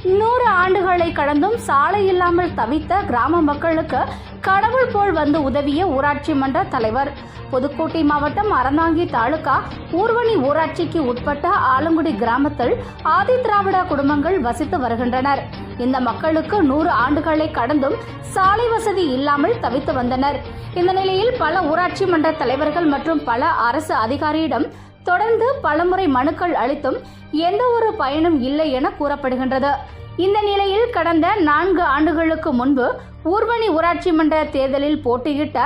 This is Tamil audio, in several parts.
100 ஆண்டுகளை கடந்தும் சாலை இல்லாமல் தவித்த கிராம மக்களுக்கு கடவுள் போல் வந்து உதவிய ஊராட்சி மன்ற தலைவர். புதுக்கோட்டை மாவட்டம் அறந்தாங்கி தாலுகா ஊர்வனி ஊராட்சிக்கு உட்பட்ட ஆலங்குடி கிராமத்தில் ஆதி திராவிட குடும்பங்கள் வசித்து வருகின்றனர். இந்த மக்களுக்கு 100 ஆண்டுகளை கடந்தும் சாலை வசதி இல்லாமல் தவித்து வந்தனர். இந்த நிலையில் பல ஊராட்சி மன்ற தலைவர்கள் மற்றும் பல அரசு அதிகாரியிடம் தொடர்ந்து பலமுறை மனுக்கள் அளித்தும் எந்த ஒரு பயனும் இல்லை என கூறப்படுகின்றது. இந்த நிலையில் கடந்த 4 ஆண்டுகளுக்கு முன்பு ஊர்வனி ஊராட்சி மன்ற தேர்தலில் போட்டியிட்ட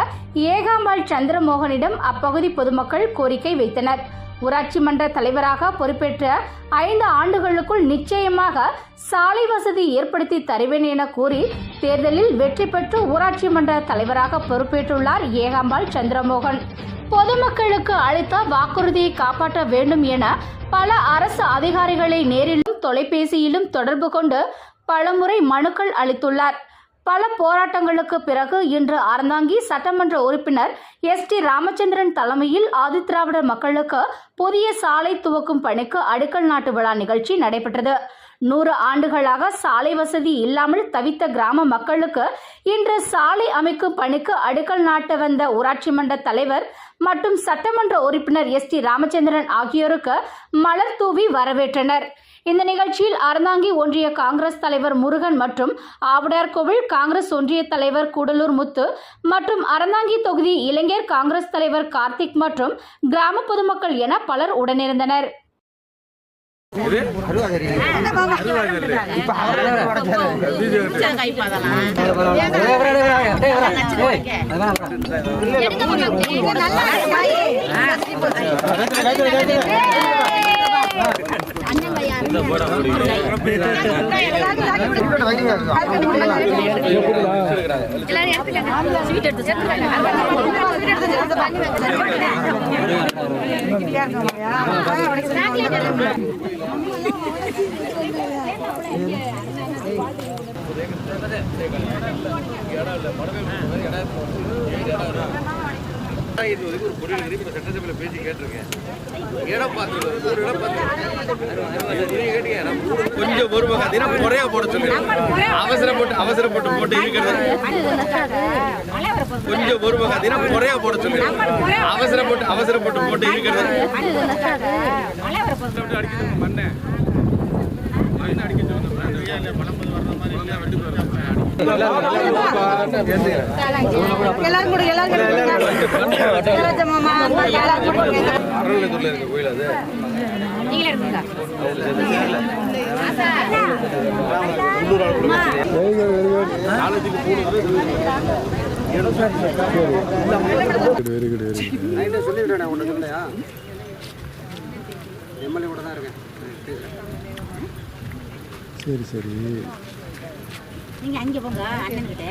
ஏகாம்பாள் சந்திரமோகனிடம் அப்பகுதி பொதுமக்கள் கோரிக்கை வைத்தனர். ஊராட்சி மன்ற தலைவராக பொறுப்பேற்ற 5 ஆண்டுகளுக்குள் நிச்சயமாக சாலை வசதி ஏற்படுத்தி தருவேன் என கூறி தேர்தலில் வெற்றி பெற்று ஊராட்சி மன்ற தலைவராக பொறுப்பேற்றுள்ளார் ஏகாம்பாள் சந்திரமோகன். பொதுமக்களுக்கு அளித்த வாக்குறுதியை காப்பாற்ற வேண்டும் என பல அரசு அதிகாரிகளை நேரிலும் தொலைபேசியிலும் தொடர்பு கொண்டு பலமுறை மனுக்கள் அளித்துள்ளார். பல போராட்டங்களுக்கு பிறகு இன்று அறந்தாங்கி சட்டமன்ற உறுப்பினர் ST ராமச்சந்திரன் தலைமையில் ஆதிதிராவிட மக்களுக்கு புதிய சாலை துவக்கும் பணிக்கு அடிக்கல் நாட்டு விழா நிகழ்ச்சி நடைபெற்றது. 100 ஆண்டுகளாக சாலை வசதி இல்லாமல் தவித்த கிராம மக்களுக்கு இன்று சாலை அமைக்கும் பணிக்கு அடிக்கல் நாட்ட வந்த ஊராட்சி மன்ற தலைவர் மற்றும் சட்டமன்ற உறுப்பினர் ST ராமச்சந்திரன் ஆகியோருக்கு மலர் தூவி வரவேற்றனர். இந்த நிகழ்ச்சியில் அறந்தாங்கி ஒன்றிய காங்கிரஸ் தலைவர் முருகன் மற்றும் ஆவுடையார்கோவில் காங்கிரஸ் ஒன்றிய தலைவர் கூடலூர் முத்து மற்றும் அறந்தாங்கி தொகுதி இளைஞர் காங்கிரஸ் தலைவர் கார்த்திக் மற்றும் கிராம பொதுமக்கள் என பலர் உடனிருந்தனர். சட்டசபையில் பேசி கேட்டிருக்கேன். கொஞ்சம் பொறுமை முறையா போட சொல்லுங்க. அவசரப்பட்டு போட்டு இருக்கிறது கொஞ்சம் பொறுமை முறையா போட சொல்லுங்க. அவசரப்பட்டு போட்டு இருக்கிறது கோயில் அது சொல்லிவிட்டேன். ஒன்று சொல்லையா எம்எல்ஏ கூட தான் இருக்கேன். சரி சரி நீங்க அங்கே போங்க அண்ணன் கிட்ட.